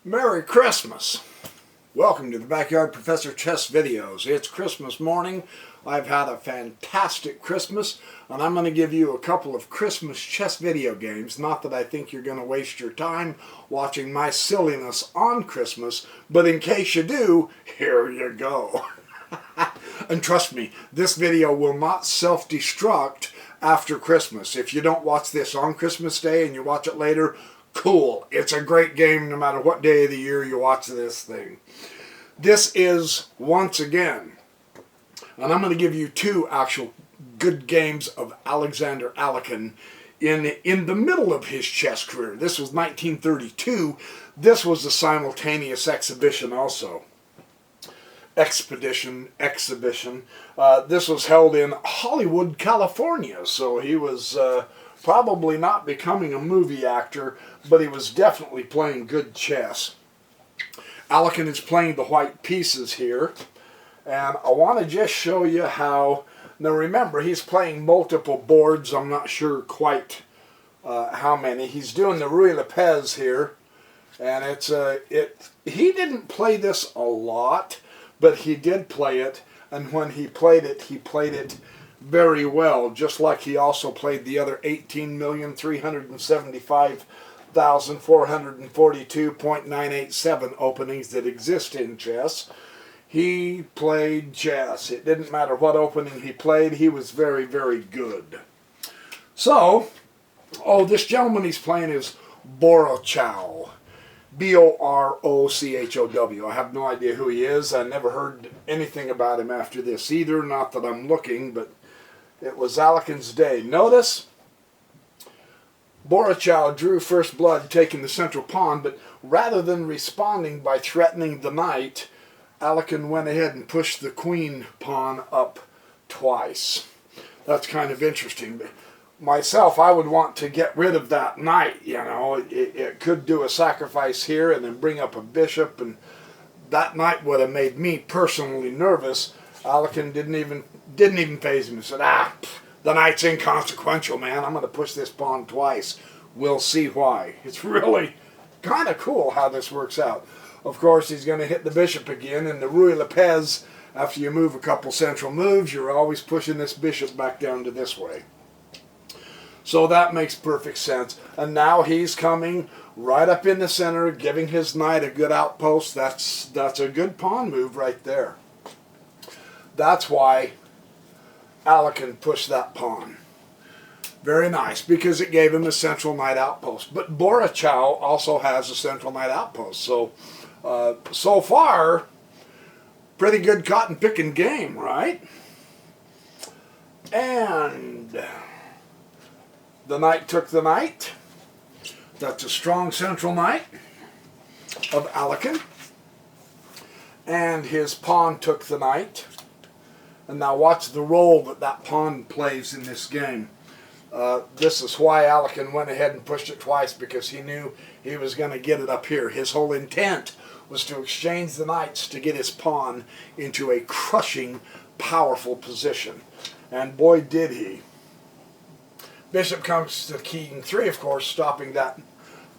Merry Christmas! Welcome to the Backyard Professor Chess videos. It's Christmas morning. I've had a fantastic Christmas, and I'm going to give you a couple of Christmas chess video games. Not that I think you're going to waste your time watching my silliness on Christmas, but in case you do, here you go. And trust me, this video will not self-destruct after Christmas. If you don't watch this on Christmas Day and you watch it later, cool. It's a great game no matter what day of the year you watch this thing. This is, once again, and I'm going to give you two actual good games of Alexander Alekhine in the middle of his chess career. This was 1932. This was a simultaneous exhibition also. Exhibition. This was held in Hollywood, California, so he was probably not becoming a movie actor, but he was definitely playing good chess. Alekhine is playing the white pieces here, and I want to just show you how. Now remember, he's playing multiple boards. I'm not sure quite how many. He's doing the Ruy Lopez here, and he didn't play this a lot, but he did play it, and when he played it very well, just like he also played the other 18,375,442.987 openings that exist in chess. He played chess. It didn't matter what opening he played, he was very, very good. So, this gentleman he's playing is Borochow. B-O-R-O-C-H-O-W. I have no idea who he is. I never heard anything about him after this either. Not that I'm looking, but it was Alekhine's day. Notice, Borochow drew first blood, taking the central pawn, but rather than responding by threatening the knight, Alekhine went ahead and pushed the queen pawn up twice. That's kind of interesting. Myself, I would want to get rid of that knight, you know. It could do a sacrifice here and then bring up a bishop, and that knight would have made me personally nervous. Alekhine didn't even faze him. He said, the knight's inconsequential, man. I'm going to push this pawn twice. We'll see why. It's really kind of cool how this works out. Of course, he's going to hit the bishop again, and the Ruy Lopez, after you move a couple central moves, you're always pushing this bishop back down to this way. So that makes perfect sense. And now he's coming right up in the center, giving his knight a good outpost. That's a good pawn move right there. That's why Alekhine pushed that pawn. Very nice, because it gave him a central knight outpost. But Borochow also has a central knight outpost. So, so far, pretty good cotton-picking game, right? And the knight took the knight. That's a strong central knight of Alekhine. And his pawn took the knight. And now watch the role that pawn plays in this game. This is why Alekhine went ahead and pushed it twice, because he knew he was going to get it up here. His whole intent was to exchange the knights to get his pawn into a crushing, powerful position. And boy, did he. Bishop comes to king 3, of course, stopping that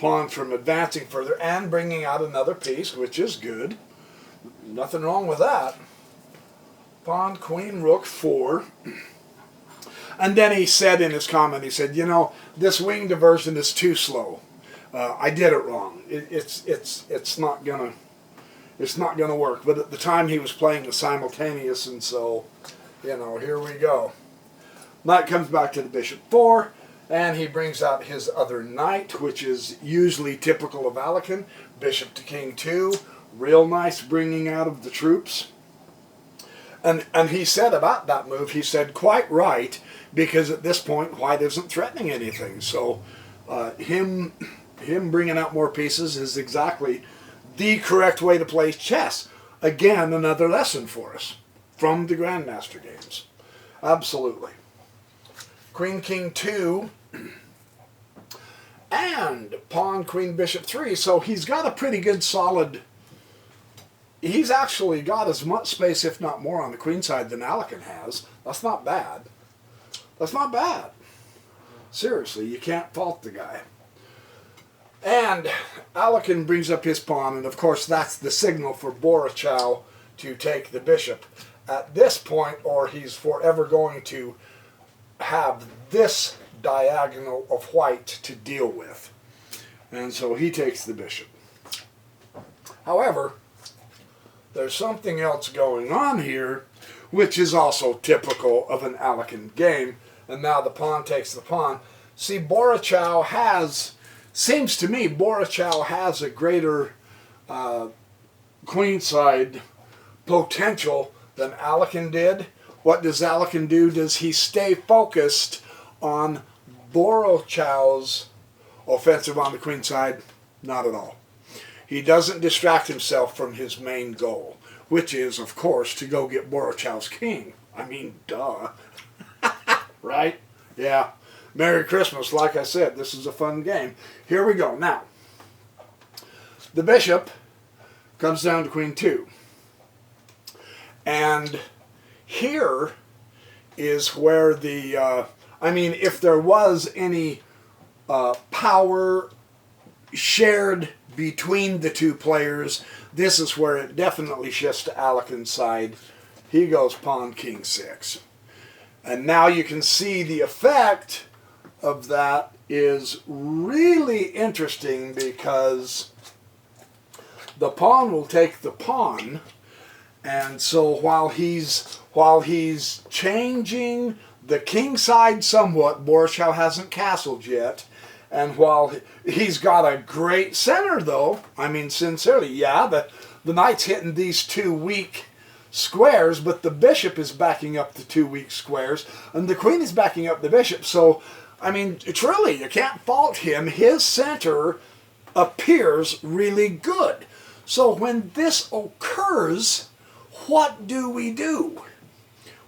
pawn from advancing further and bringing out another piece, which is good. Nothing wrong with that. Pawn, queen, rook, 4. And then he said in his comment, he said, you know, this wing diversion is too slow. I did it wrong. It's not gonna work. But at the time he was playing the simultaneous, and so, you know, here we go. Knight comes back to the bishop 4, and he brings out his other knight, which is usually typical of Alekhine. Bishop to king 2, real nice bringing out of the troops. And he said about that move, he said, quite right, because at this point white isn't threatening anything. So him bringing out more pieces is exactly the correct way to play chess. Again, another lesson for us from the Grandmaster games. Absolutely. Queen, king 2, and pawn, queen, bishop 3. So he's got a pretty good solid. He's actually got as much space, if not more, on the queen side than Alekhine has. That's not bad. That's not bad. Seriously, you can't fault the guy. And Alekhine brings up his pawn, and of course that's the signal for Borochow to take the bishop at this point, or he's forever going to have this diagonal of white to deal with. And so he takes the bishop. However, there's something else going on here, which is also typical of an Alekhine game. And now the pawn takes the pawn. See, Borochow has, seems to me, Borochow has a greater queenside potential than Alekhine did. What does Alekhine do? Does he stay focused on Borochow's offensive on the queen side? Not at all. He doesn't distract himself from his main goal, which is, of course, to go get Borochow's king. I mean, duh. Right? Yeah. Merry Christmas. Like I said, this is a fun game. Here we go. Now, the bishop comes down to queen 2. And here is where the, I mean, if there was any power shared between the two players, this is where it definitely shifts to Alekhine's side. He goes pawn king 6. And now you can see the effect of that is really interesting, because the pawn will take the pawn, and so while he's changing the king side somewhat, Borochow hasn't castled yet. And while he's got a great center, though, I mean, sincerely, yeah, the knight's hitting these two weak squares, but the bishop is backing up the two weak squares, and the queen is backing up the bishop. So, I mean, truly, you can't fault him. His center appears really good. So when this occurs, what do we do?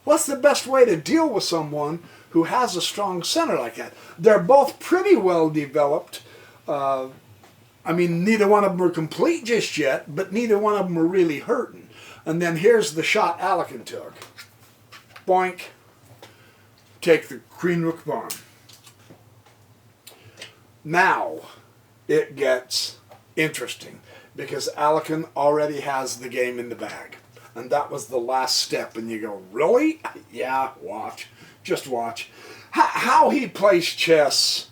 What's the best way to deal with someone who has a strong center like that? They're both pretty well developed. I mean, neither one of them are complete just yet, but neither one of them are really hurting. And then here's the shot Alekhine took. Boink. Take the queen rook pawn. Now it gets interesting, because Alekhine already has the game in the bag. And that was the last step. And you go, really? Yeah, watch. Just watch. How he plays chess,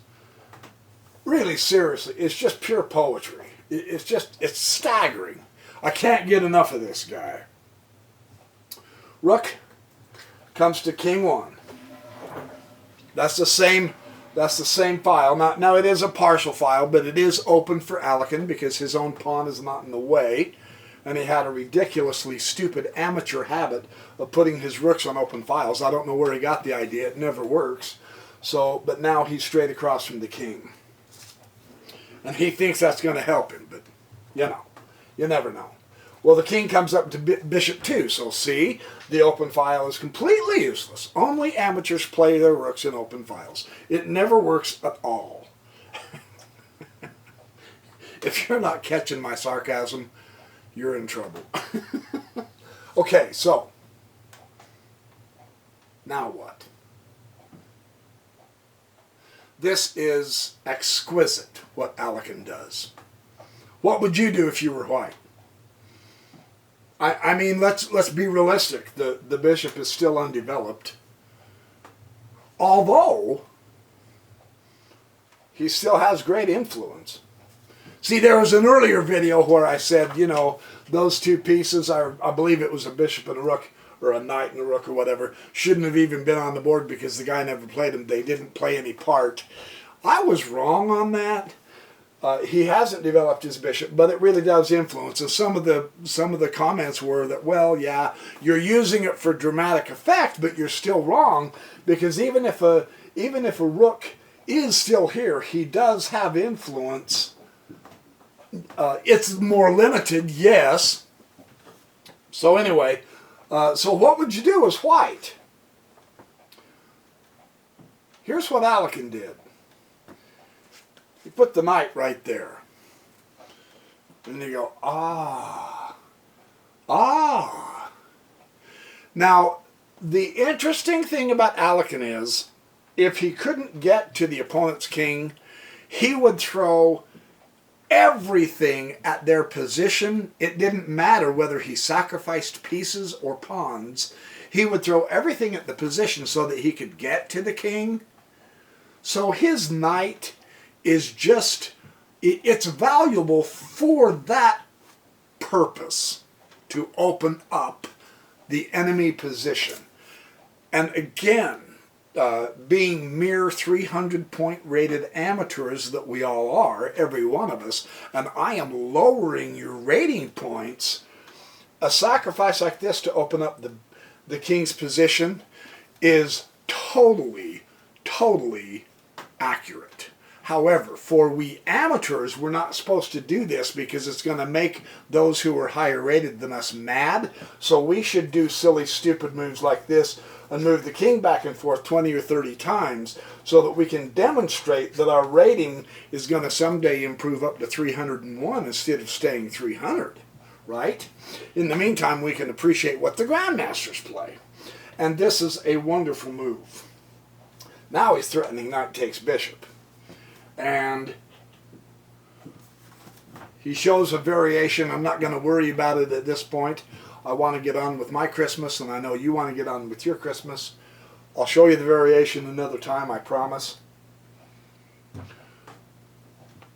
really seriously, it's just pure poetry. It's staggering. I can't get enough of this guy. Rook comes to king 1. That's the same file. Now it is a partial file, but it is open for Alekhine because his own pawn is not in the way. And he had a ridiculously stupid amateur habit of putting his rooks on open files. I don't know where he got the idea. It never works. So, but now he's straight across from the king. And he thinks that's going to help him, but you know, you never know. Well, the king comes up to bishop 2. So see, the open file is completely useless. Only amateurs play their rooks in open files. It never works at all. If you're not catching my sarcasm, you're in trouble. Okay, so now what? This is exquisite, what Alekhine does. What would you do if you were white? I mean, let's be realistic. The bishop is still undeveloped. Although he still has great influence. See, there was an earlier video where I said, you know, those two pieces, I believe it was a bishop and a rook, or a knight and a rook or whatever, shouldn't have even been on the board because the guy never played them. They didn't play any part. I was wrong on that. He hasn't developed his bishop, but it really does influence. And some of the comments were that, well, yeah, you're using it for dramatic effect, but you're still wrong, because even if a rook is still here, he does have influence. It's more limited, yes. So anyway, so what would you do as white? Here's what Alekhine did. He put the knight right there. And you go, ah. Now, the interesting thing about Alekhine is, if he couldn't get to the opponent's king, he would throw everything at their position. It didn't matter whether he sacrificed pieces or pawns. He would throw everything at the position so that he could get to the king. So his knight is just, it's valuable for that purpose, to open up the enemy position. And again, being mere 300-point rated amateurs that we all are, every one of us, and I am lowering your rating points, a sacrifice like this to open up the king's position is totally accurate. However, for we amateurs, we're not supposed to do this because it's going to make those who are higher rated than us mad. So we should do silly, stupid moves like this and move the king back and forth 20 or 30 times so that we can demonstrate that our rating is going to someday improve up to 301 instead of staying 300, right? In the meantime, we can appreciate what the grandmasters play. And this is a wonderful move. Now he's threatening knight takes bishop. And he shows a variation. I'm not going to worry about it at this point. I want to get on with my Christmas, and I know you want to get on with your Christmas. I'll show you the variation another time, I promise.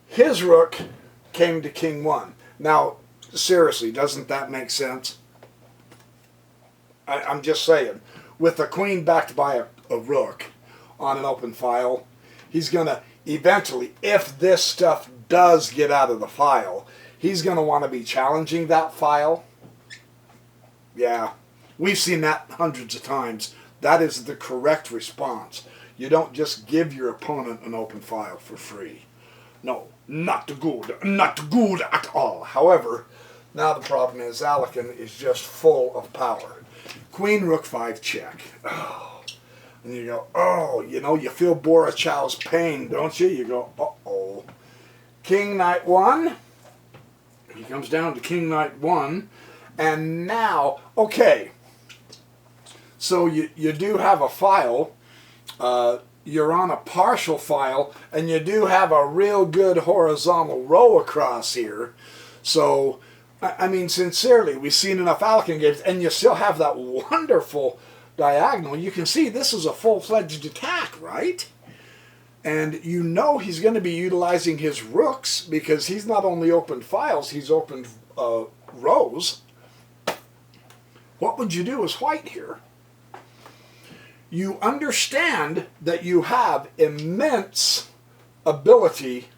His rook came to king 1. Now, seriously, doesn't that make sense? I'm just saying. With the queen backed by a rook on an open file, he's going to eventually, if this stuff does get out of the file, he's going to want to be challenging that file. Yeah, we've seen that hundreds of times. That is the correct response. You don't just give your opponent an open file for free. No, not good. Not good at all. However, now the problem is Alekhine is just full of power. Queen, rook 5, check. Oh. And you go, oh, you know, you feel Borochow's pain, don't you? You go, uh-oh. King, knight 1. He comes down to king, knight 1. And now, okay, so you do have a file. You're on a partial file, and you do have a real good horizontal row across here. So, I mean, sincerely, we've seen enough Alekhine games, and you still have that wonderful diagonal. You can see this is a full-fledged attack, right? And you know he's going to be utilizing his rooks because he's not only opened files, he's opened rows. What would you do as white here? You understand that you have immense ability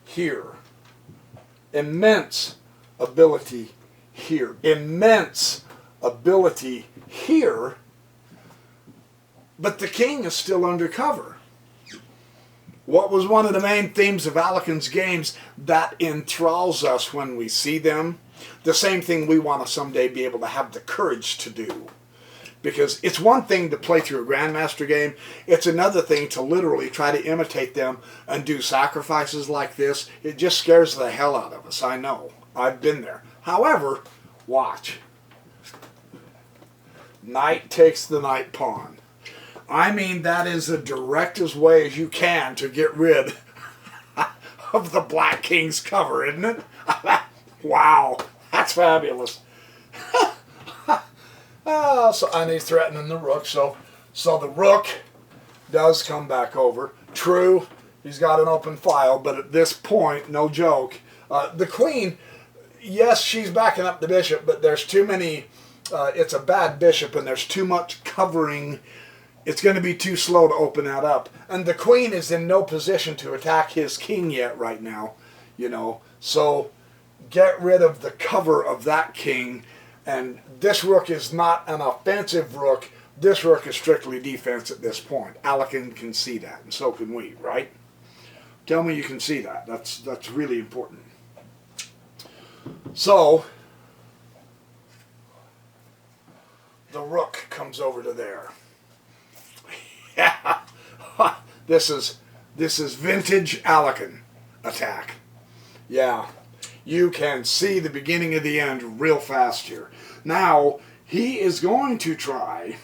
here. Immense ability here. Immense ability here. But the king is still undercover. What was one of the main themes of Alekhine's games that enthralls us when we see them? The same thing we want to someday be able to have the courage to do. Because it's one thing to play through a Grandmaster game. It's another thing to literally try to imitate them and do sacrifices like this. It just scares the hell out of us. I know. I've been there. However, watch. Knight takes the knight pawn. I mean, that is the directest way as you can to get rid of the Black King's cover, isn't it? Wow, that's fabulous. And he's threatening the rook, so the rook does come back over. True, he's got an open file, but at this point, no joke. The queen, yes, she's backing up the bishop, but there's too many, it's a bad bishop, and there's too much covering. It's going to be too slow to open that up. And the queen is in no position to attack his king yet right now, you know. So get rid of the cover of that king. And this rook is not an offensive rook. This rook is strictly defense at this point. Alekhine can see that, and so can we, right? Tell me you can see that. That's really important. So the rook comes over to there. Yeah, this is vintage Alekhine attack. Yeah, you can see the beginning of the end real fast here. Now, he is going to try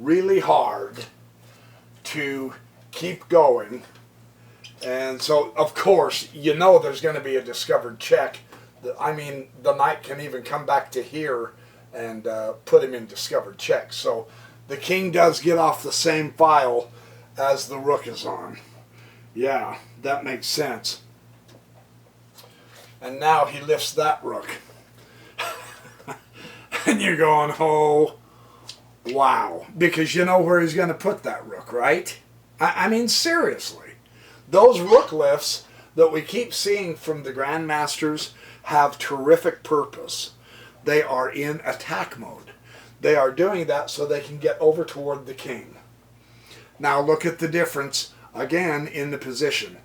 really hard to keep going And so, of course, you know there's going to be a discovered check. I mean, the knight can even come back to here and put him in discovered check. So the king does get off the same file as the rook is on. Yeah, that makes sense. And now he lifts that rook. And you're going, oh, wow. Because you know where he's going to put that rook, right? I mean, seriously. Those rook lifts that we keep seeing from the grandmasters have terrific purpose. They are in attack mode. They are doing that so they can get over toward the king. Now look at the difference, again, in the position.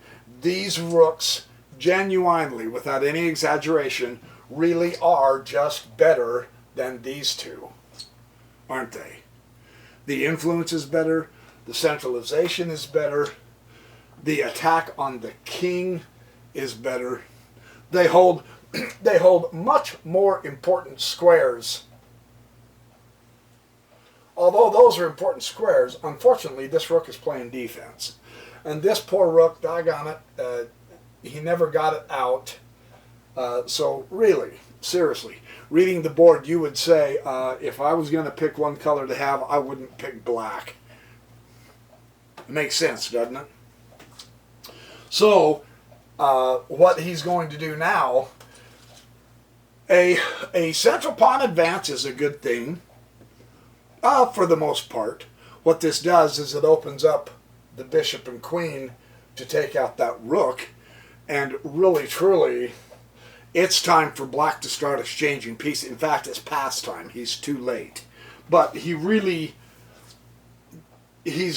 These rooks, genuinely, without any exaggeration, really are just better than these two, aren't they? The influence is better, the centralization is better, the attack on the king is better. They hold much more important squares. Although those are important squares, unfortunately this rook is playing defense. And this poor rook, doggone it, he never got it out. So really, seriously, reading the board, you would say, if I was going to pick one color to have, I wouldn't pick black. It makes sense, doesn't it? So, what he's going to do now, a central pawn advance is a good thing, for the most part. What this does is it opens up the bishop and queen to take out that rook, and really, truly, it's time for black to start exchanging pieces. In fact, it's past time. He's too late. But he's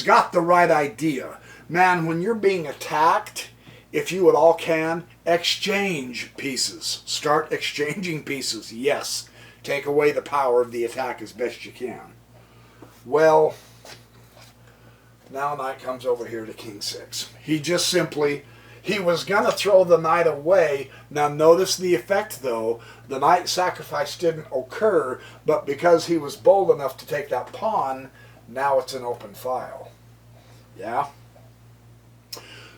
got the right idea. Man, when you're being attacked, if you at all can, exchange pieces. Start exchanging pieces. Yes. Take away the power of the attack as best you can. Well, now knight comes over here to king 6. He just simply, he was going to throw the knight away. Now notice the effect though. The knight sacrifice didn't occur, but because he was bold enough to take that pawn, now it's an open file. Yeah?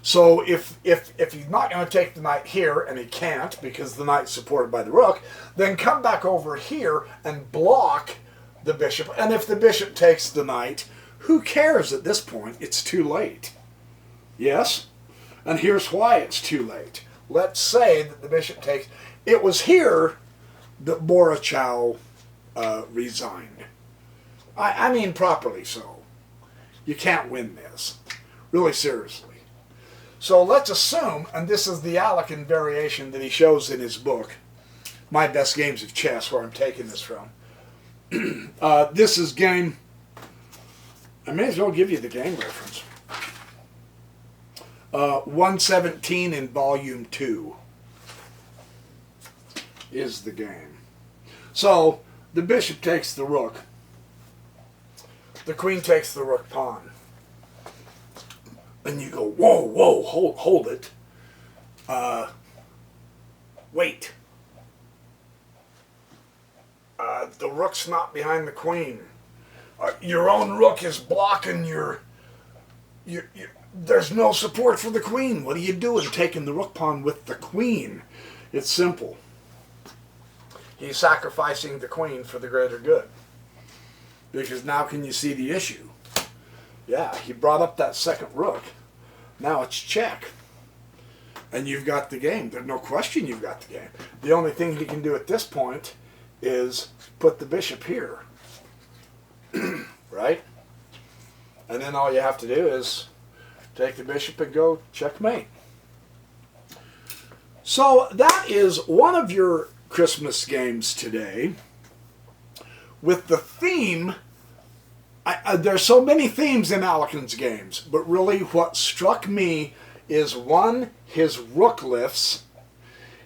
So if he's not going to take the knight here, and he can't because the knight's supported by the rook, then come back over here and block the bishop. And if the bishop takes the knight, who cares at this point? It's too late. Yes? And here's why it's too late. Let's say that the bishop takes... It was here that Borochow resigned. I mean properly so. You can't win this. Really seriously. So let's assume, and this is the Alekhine variation that he shows in his book, My Best Games of Chess, where I'm taking this from. This is game... I may as well give you the game reference. 117 in volume 2 is the game. So the bishop takes the rook. The queen takes the rook pawn. And you go, whoa, whoa, hold it. Wait. The rook's not behind the queen. Your own rook is blocking your... There's no support for the queen. What are you doing taking the rook pawn with the queen? It's simple. He's sacrificing the queen for the greater good. Because now can you see the issue? Yeah, he brought up that second rook. Now it's check. And you've got the game. There's no question you've got the game. The only thing he can do at this point is put the bishop here. Right? And then all you have to do is take the bishop and go checkmate. So that is one of your Christmas games today with the theme. There's so many themes in Alekhine's games, but really what struck me is one, his rook lifts.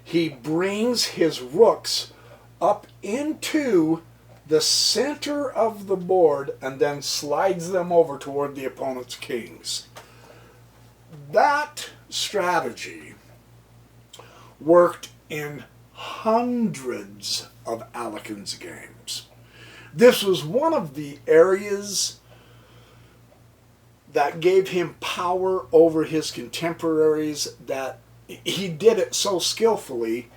He brings his rooks up into the center of the board and then slides them over toward the opponent's kings. That strategy worked in hundreds of Alekhine's games. This was one of the areas that gave him power over his contemporaries, that he did it so skillfully.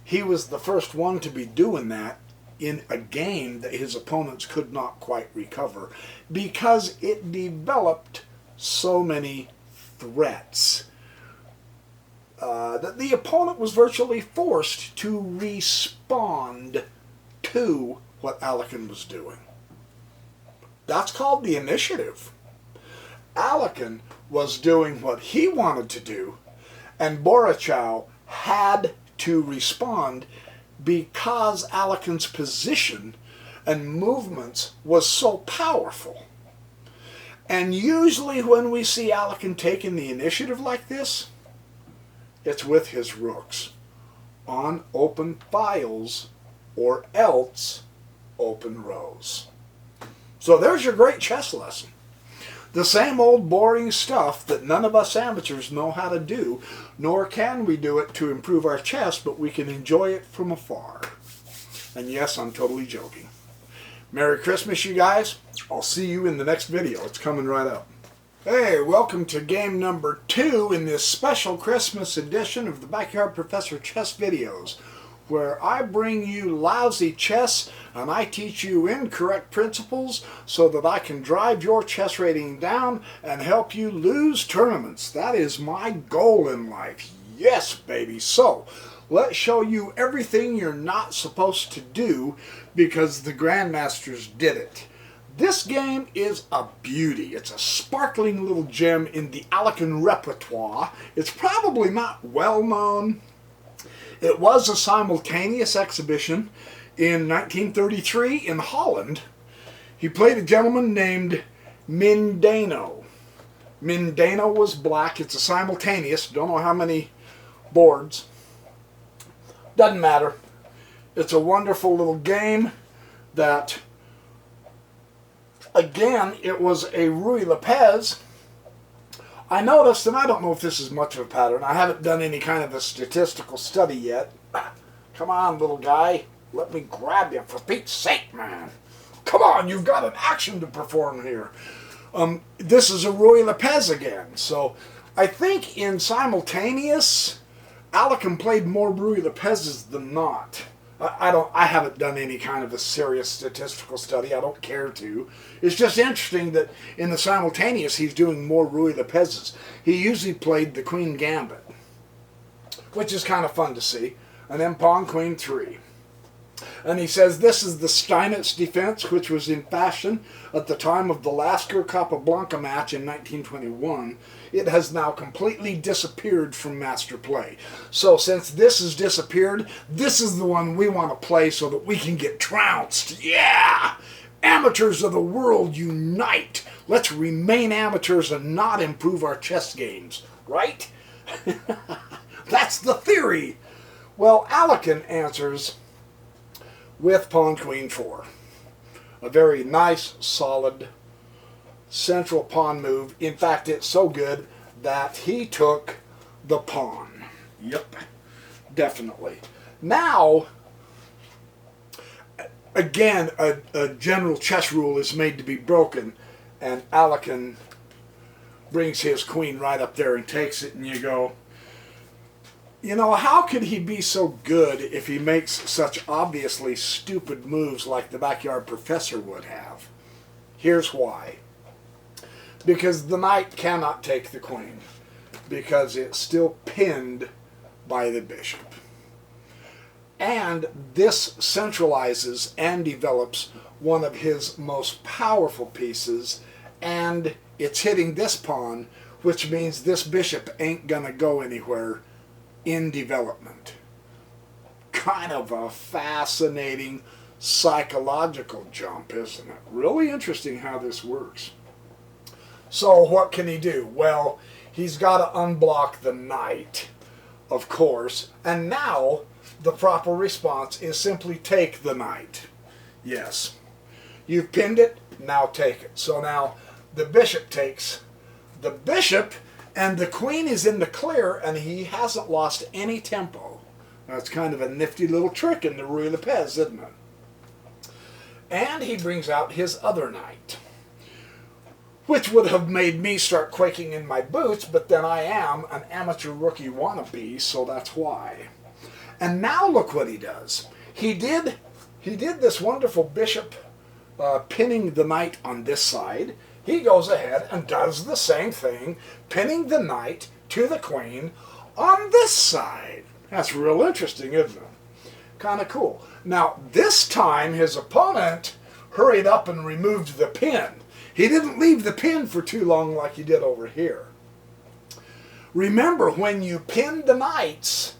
He was the first one to be doing that in a game that his opponents could not quite recover, because it developed so many threats that the opponent was virtually forced to respond to what Alekhine was doing. That's called the initiative. Alekhine was doing what he wanted to do, and Borochow had to respond because Alekhine's position and movements was so powerful. And usually when we see Alekhine taking the initiative like this, it's with his rooks on open files or else open rows. So there's your great chess lesson. The same old boring stuff that none of us amateurs know how to do, nor can we do it to improve our chess, but we can enjoy it from afar. And yes, I'm totally joking. Merry Christmas, you guys. I'll see you in the next video. It's coming right up. Hey, welcome to game number 2 in this special Christmas edition of the Backyard Professor Chess videos, where I bring you lousy chess and I teach you incorrect principles so that I can drive your chess rating down and help you lose tournaments. That is my goal in life. Yes, baby. So, let's show you everything you're not supposed to do because the grandmasters did it. This game is a beauty. It's a sparkling little gem in the Alekhine repertoire. It's probably not well known. It was a simultaneous exhibition in 1933 in Holland. He played a gentleman named Mindano. Mindano was black. It's a simultaneous. Don't know how many boards. Doesn't matter. It's a wonderful little game that, again, it was a Ruy Lopez. I noticed, and I don't know if this is much of a pattern, I haven't done any kind of a statistical study yet. Come on, little guy. Let me grab you, for Pete's sake, man. Come on, you've got an action to perform here. This is a Ruy Lopez again. So I think in simultaneous, Alekhine played more Ruy Lopez's than not. I haven't done any kind of a serious statistical study. I don't care to. It's just interesting that in the simultaneous he's doing more Ruy Lopez's. He usually played the Queen Gambit, which is kind of fun to see. And then Pawn Queen 3. And he says this is the Steinitz defense, which was in fashion at the time of the Lasker Capablanca match in 1921. It has now completely disappeared from Master Play. So since this has disappeared, this is the one we want to play so that we can get trounced. Yeah! Amateurs of the world, unite! Let's remain amateurs and not improve our chess games. Right? That's the theory. Well, Alekhine answers with Pawn Queen 4. A very nice, solid, central pawn move. In fact, it's so good that he took the pawn. Yep, definitely. Now, again, a general chess rule is made to be broken, and Alekhine brings his queen right up there and takes it, and you go, you know, how could he be so good if he makes such obviously stupid moves like the Backyard Professor would have? Here's why. Because the knight cannot take the queen, because it's still pinned by the bishop. And this centralizes and develops one of his most powerful pieces, and it's hitting this pawn, which means this bishop ain't gonna go anywhere in development. Kind of a fascinating psychological jump, isn't it? Really interesting how this works. So what can he do? Well, he's got to unblock the knight, of course, and now the proper response is simply take the knight. Yes. You've pinned it, now take it. So now the bishop takes the bishop, and the queen is in the clear, and he hasn't lost any tempo. That's kind of a nifty little trick in the Ruy Lopez, isn't it? And he brings out his other knight, which would have made me start quaking in my boots, but then I am an amateur rookie wannabe, so that's why. And now look what he does. He did this wonderful bishop pinning the knight on this side. He goes ahead and does the same thing, pinning the knight to the queen on this side. That's real interesting, isn't it? Kind of cool. Now, this time his opponent hurried up and removed the pin. He didn't leave the pin for too long like he did over here. Remember, when you pin the knights,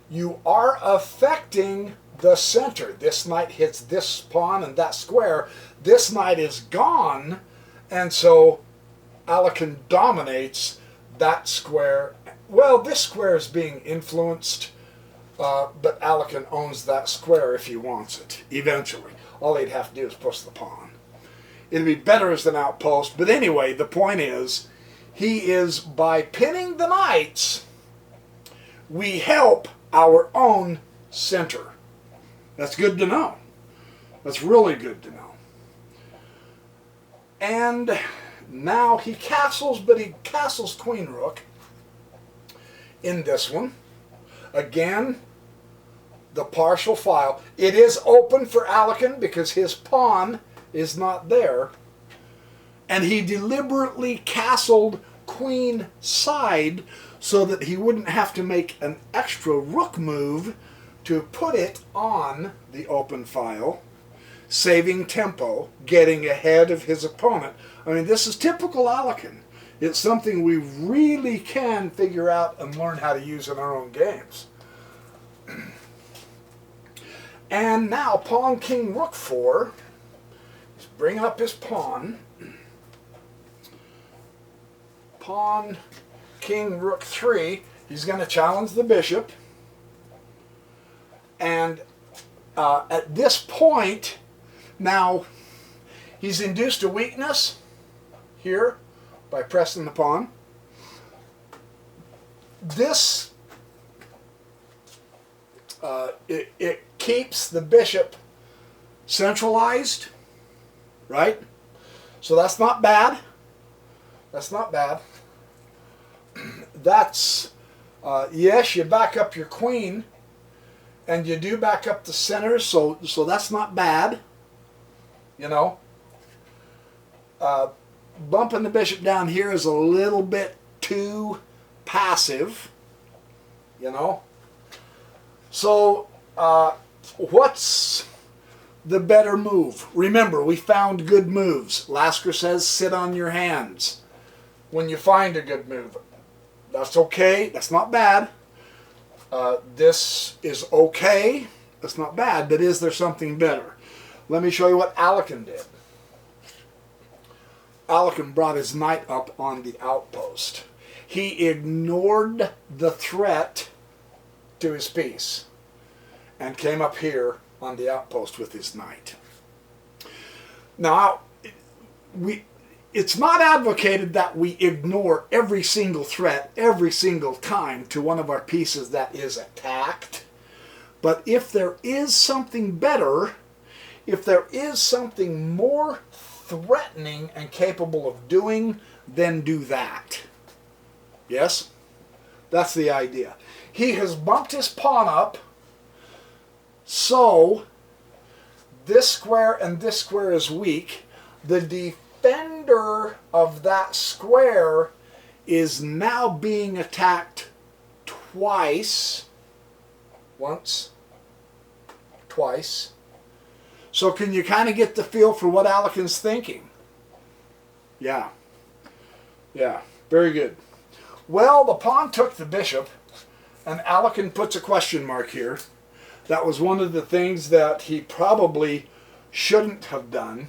you are affecting the center. This knight hits this pawn and that square. This knight is gone, and so Alekhine dominates that square. Well, this square is being influenced, but Alekhine owns that square if he wants it, eventually. All he'd have to do is push the pawn. It'd be better as an outpost, but anyway, the point is, he is, by pinning the knights, we help our own center. That's good to know. That's really good to know. And now he castles, but he castles Queen Rook in this one. Again, the partial file. It is open for Alekhine because his pawn is not there. And he deliberately castled queen side so that he wouldn't have to make an extra rook move to put it on the open file, saving tempo, getting ahead of his opponent. I mean, this is typical Alekhine. It's something we really can figure out and learn how to use in our own games. And now pawn king rook 4. He's bringing up his pawn. Pawn king rook 3. He's going to challenge the bishop. And at this point, now he's induced a weakness here by pressing the pawn. This it keeps the bishop centralized, right? So that's not bad. That's not bad. That's yes, you back up your queen, and you do back up the center, so that's not bad. You know, bumping the bishop down here is a little bit too passive. You know. So what's the better move? Remember, we found good moves. Lasker says sit on your hands when you find a good move. That's okay. That's not bad. This is okay. That's not bad, but is there something better? Let me show you what Alekhine did. Alekhine brought his knight up on the outpost. He ignored the threat to his piece and came up here on the outpost with his knight. Now, it's not advocated that we ignore every single threat every single time to one of our pieces that is attacked. But if there is something better, if there is something more threatening and capable of doing, then do that. Yes? That's the idea. He has bumped his pawn up, so this square and this square is weak. The defender of that square is now being attacked twice. Once, twice. So can you kind of get the feel for what Alekhine's thinking? Yeah. Yeah, very good. Well, the pawn took the bishop, and Alekhine puts a question mark here. That was one of the things that he probably shouldn't have done,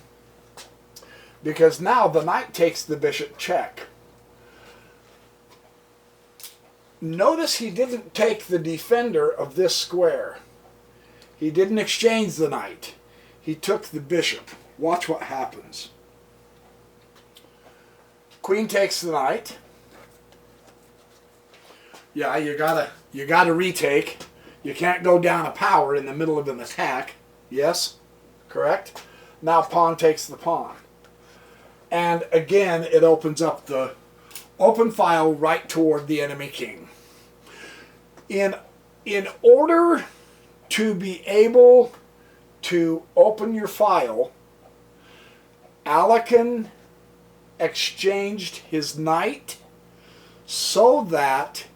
because now the knight takes the bishop check. Notice he didn't take the defender of this square. He didn't exchange the knight. He took the bishop. Watch what happens. Queen takes the knight. Yeah, you gotta retake. You can't go down a power in the middle of an attack. Yes? Correct? Now pawn takes the pawn. And again, it opens up the open file right toward the enemy king. In order to be able to open your file, Alekhine exchanged his knight so that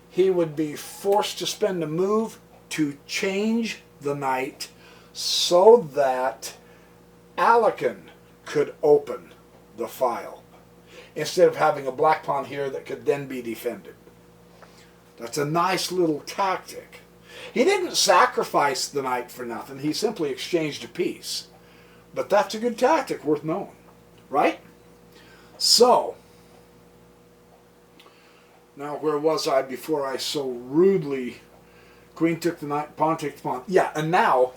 he would be forced to spend a move to change the knight so that Alekhine could open the file instead of having a black pawn here that could then be defended. That's a nice little tactic. He didn't sacrifice the knight for nothing. He simply exchanged a piece. But that's a good tactic worth knowing, right? So, now where was I before I so rudely... Queen took the knight, pawn takes the pawn. Yeah, and now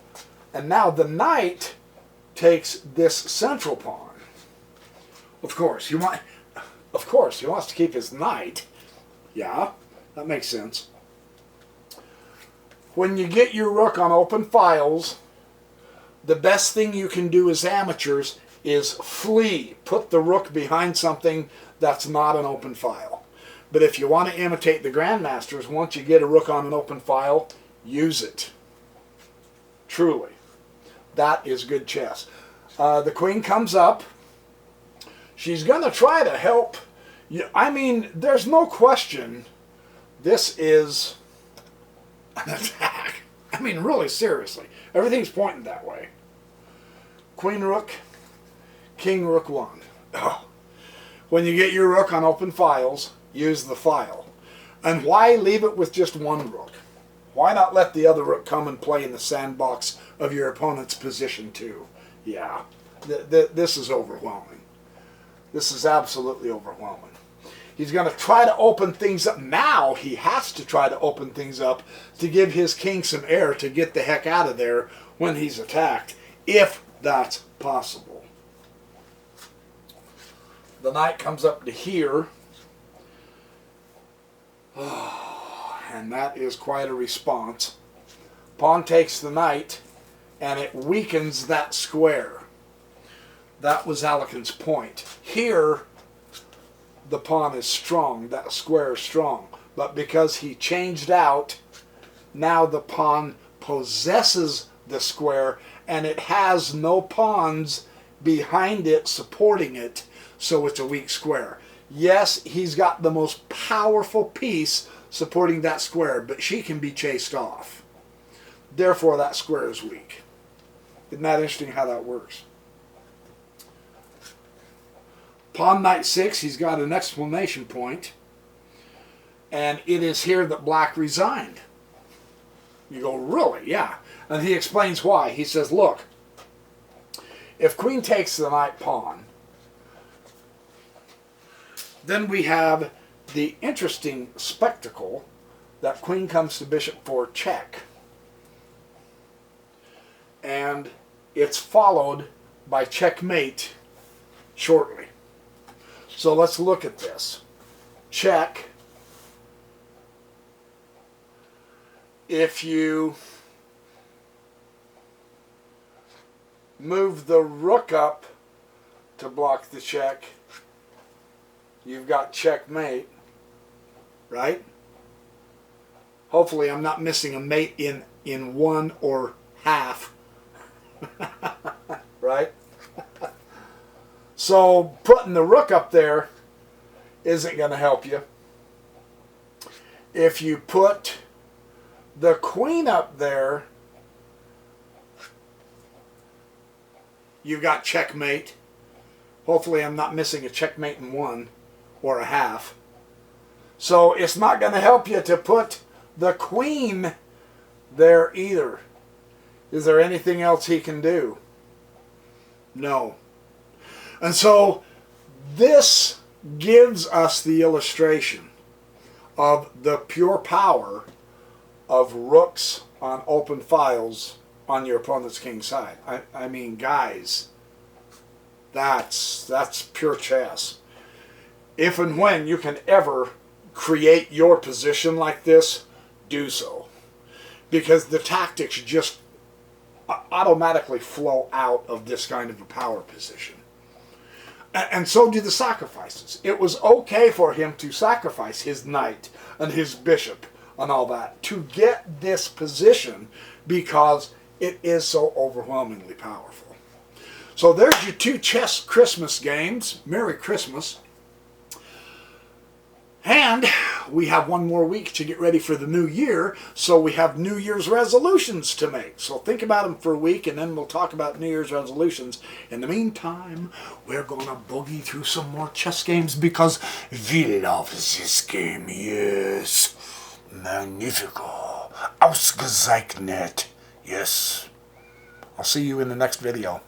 the knight takes this central pawn. Of course, he wants to keep his knight. Yeah, that makes sense. When you get your rook on open files, the best thing you can do as amateurs is flee. Put the rook behind something that's not an open file. But if you want to imitate the grandmasters, once you get a rook on an open file, use it. Truly. That is good chess. The queen comes up. She's going to try to help. I mean, there's no question this is an attack. I mean, really, seriously. Everything's pointing that way. Queen Rook, King Rook 1. Oh. When you get your rook on open files, use the file. And why leave it with just one rook? Why not let the other rook come and play in the sandbox of your opponent's position too? Yeah, this is overwhelming. This is absolutely overwhelming. He's going to try to open things up. Now he has to try to open things up to give his king some air to get the heck out of there when he's attacked, if that's possible. The knight comes up to here. And that is quite a response. Pawn takes the knight, and it weakens that square. That was Alekhine's point. Here, the pawn is strong, that square is strong. But because he changed out, now the pawn possesses the square, and it has no pawns behind it supporting it, so it's a weak square. Yes, he's got the most powerful piece supporting that square, but she can be chased off. Therefore, that square is weak. Isn't that interesting how that works? Pawn knight 6, he's got an exclamation point, and it is here that black resigned. You go, really? Yeah. And he explains why. He says, look, if queen takes the knight pawn, then we have the interesting spectacle that queen comes to bishop for check. And it's followed by checkmate shortly. So let's look at this. Check. If you move the rook up to block the check, you've got checkmate, right? Hopefully I'm not missing a mate in one or half, right? So putting the rook up there isn't going to help you. If you put the queen up there, you've got checkmate. Hopefully I'm not missing a checkmate in one or a half. So it's not going to help you to put the queen there either. Is there anything else he can do? No. And so this gives us the illustration of the pure power of rooks on open files on your opponent's king side. I mean, guys, that's pure chess. If and when you can ever create your position like this, do so. Because the tactics just automatically flow out of this kind of a power position. And so do the sacrifices. It was okay for him to sacrifice his knight and his bishop and all that to get this position because it is so overwhelmingly powerful. So there's your 2 chess Christmas games. Merry Christmas. And we have 1 more week to get ready for the new year, so we have New Year's resolutions to make. So think about them for a week, and then we'll talk about New Year's resolutions. In the meantime, we're going to boogie through some more chess games because we love this game, yes. Magnifico. Ausgezeichnet. Yes. I'll see you in the next video.